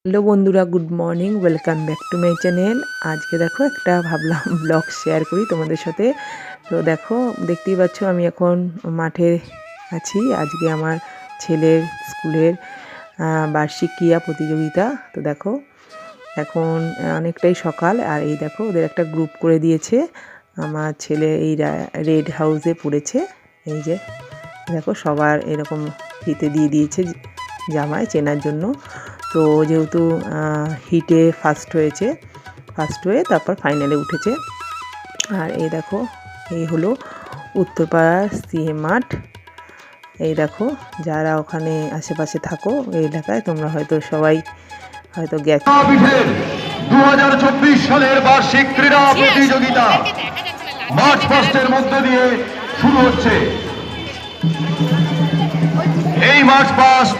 Hello বন্ধুরা, good morning, welcome back to my channel. আজকে দেখো একটা ভাবলাম ব্লগ শেয়ার করি তোমাদের সাথে। তো দেখো, দেখতেই পাচ্ছ আমি এখন মাঠে আছি। আজকে আমার ছেলের স্কুলের বার্ষিক ক্রীড়া প্রতিযোগিতা। তো দেখো এখন অনেকটাই সকাল, আর এই দেখো ওদের একটা গ্রুপ করে দিয়েছে। আমার ছেলে এই রেড হাউসে পড়েছে। এই যে দেখো সবার এরকম ফিতে দিয়ে দিয়েছে জামায় চেনার জন্য। তো যেহেতু হিটে ফার্স্ট হয়ে তারপর ফাইনালে উঠেছে। আর এই দেখো এই হলো উত্তরপাড়ার সিএম মাঠ। এই দেখো যারা ওখানে আশেপাশে থাকো এই এলাকায়, তোমরা হয়তো সবাই গেছো। 2024 সালের বার্ষিক ক্রীড়া প্রতিযোগিতা মার্চ পাস্টের মধ্য দিয়ে শুরু হচ্ছে। এই মার্চ পাস্ট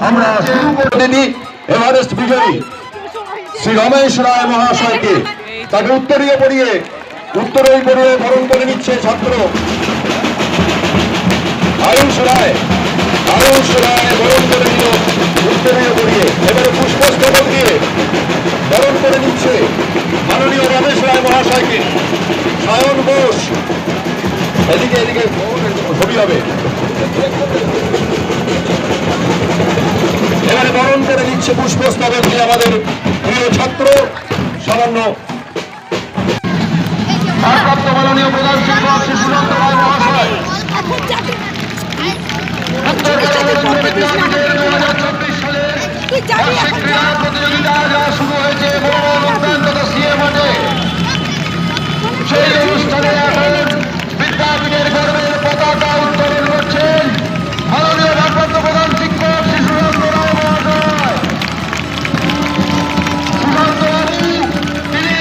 আমরা শুরু করে দিই এভারেস্ট বিজয়ী শ্রী রমেশ রায় মহাশয়কে। তাকে উত্তরীয় পরিয়ে বরণ করে নিচ্ছে ছাত্র আয়ুষ রায় বরণ করে নিল উত্তরীয় পরিয়ে। এবারে পুষ্পস্তবক দিয়ে বরণ করে নিচ্ছে মাননীয় রমেশ রায় মহাশয়কে। সায়ন ঘোষ এদিকে ছবি হবে। এবারে বরণ করে নিচ্ছে পুষ্পস্তবক দিয়ে আমাদের প্রিয় ছাত্র সামান্য ভারপ্রাপ্ত মাননীয় প্রধান শিক্ষক শ্রী সুনন্দ রায় মহাশয়। 2024 সালের বার্ষিক ক্রীড়া প্রতিযোগিতা যা শুরু হয়েছে সিএম মাঠে, সেই অনুষ্ঠানে এখন বিদ্যাপীঠের গর্বের পতাকা উত্তোলন করছেন মাননীয় ভারপ্রাপ্ত প্রধান শিক্ষক শ্রী সুনন্দ রায় মহাশয়। সুনন্দ বাবু তিনি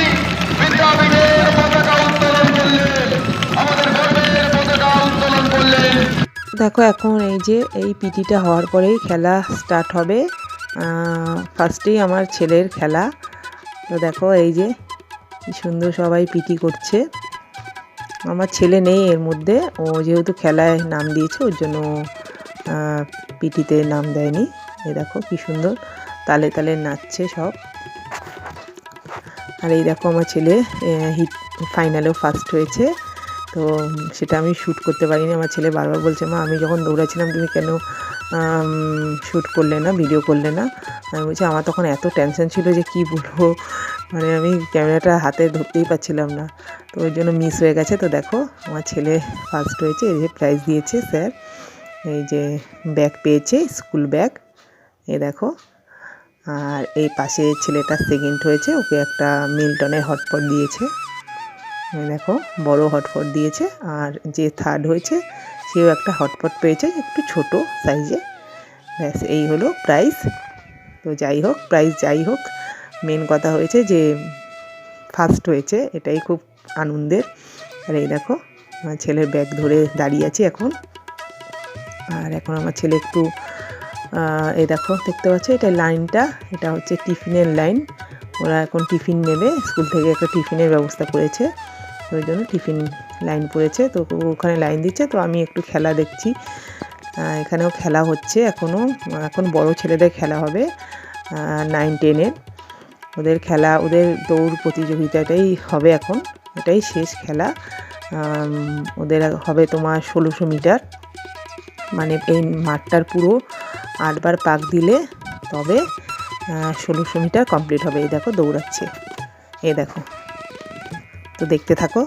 বিদ্যাপীঠের পতাকা উত্তোলন করলেন, আমাদের গর্বের পতাকা উত্তোলন করলেন। দেখো এখন এই পিটিটা হওয়ার পরেই খেলা স্টার্ট হবে। ফার্স্টেই আমার ছেলের খেলা। তো দেখো এই যে কি সুন্দর সবাই পিটি করছে। আমার ছেলে নেই এর মধ্যে, ও যেহেতু খেলায় নাম দিয়েছে ওর জন্য পিটিতে নাম দেয়নি। এই দেখো কি সুন্দর তালে তালে নাচছে সব। আর এই দেখো আমার ছেলে ফাইনালেও ফার্স্ট হয়েছে। তো সেটা আমি শ্যুট করতে পারিনি। আমার ছেলে বারবার বলছে, মা আমি যখন দৌড়াচ্ছিলাম তুমি কেন শ্যুট করলে না, ভিডিও করলে না। আমি বলছি আমার তখন এত টেনশন ছিল যে কি বলবো, মানে আমি ক্যামেরাটা হাতে ধরতেই পারছিলাম না, তো ওই জন্য মিস হয়ে গেছে। তো দেখো আমার ছেলে ফার্স্ট হয়েছে, এই যে প্রাইজ দিয়েছে স্যার। এই যে ব্যাগ পেয়েছে, স্কুল ব্যাগ, এই দেখো। আর এই পাশে ছেলেটা সেকেন্ড হয়েছে, ওকে একটা মিল্টনের হটপট দিয়েছে। দেখো বড় হটপট দিয়েছে। আর যে থার্ড হয়েছে সেও একটা হটপট পেয়েছে, একটু ছোট সাইজে। ব্যাস এই হলো প্রাইজ। তো প্রাইজ যাই হোক, মেন কথা হয়েছে যে ফার্স্ট হয়েছে, এটাই খুব আনন্দের। আর এই দেখো আমার ছেলের ব্যাগ ধরে দাঁড়িয়ে আছে এখন। আর এখন আমার ছেলে একটু এই দেখো দেখতে পাচ্ছ এটা লাইনটা, এটা হচ্ছে টিফিনের লাইন। ওরা এখন টিফিন নেবে, স্কুল থেকে একটা টিফিনের ব্যবস্থা করেছে, ওই জন্য টিফিন লাইন পড়েছে। তো ওখানে লাইন দিচ্ছে, তো আমি একটু খেলা দেখছি। এখানেও খেলা হচ্ছে এখন বড় ছেলেদের খেলা হবে 9-10-এর। ওদের খেলা, ওদের দৌড় প্রতিযোগিতাটাই হবে এখন, এটাই শেষ খেলা। ওদের হবে তোমার 1600 মিটার, মানে এই মাঠটার পুরো 8 বার পাক দিলে তবে 1600 মিটার কমপ্লিট হবে। এই দেখো দৌড়াচ্ছে, এই দেখো, তো দেখতে থাকো।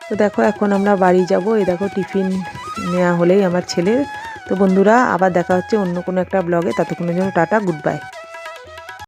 তো দেখো এখন আমরা বাড়ি যাব। এই দেখো টিফিন নেওয়া হলেই আমার ছেলের। তো বন্ধুরা আবার দেখা হচ্ছে অন্য কোনো একটা ব্লগে, ততক্ষণের জন্য টাটা, গুড বাই।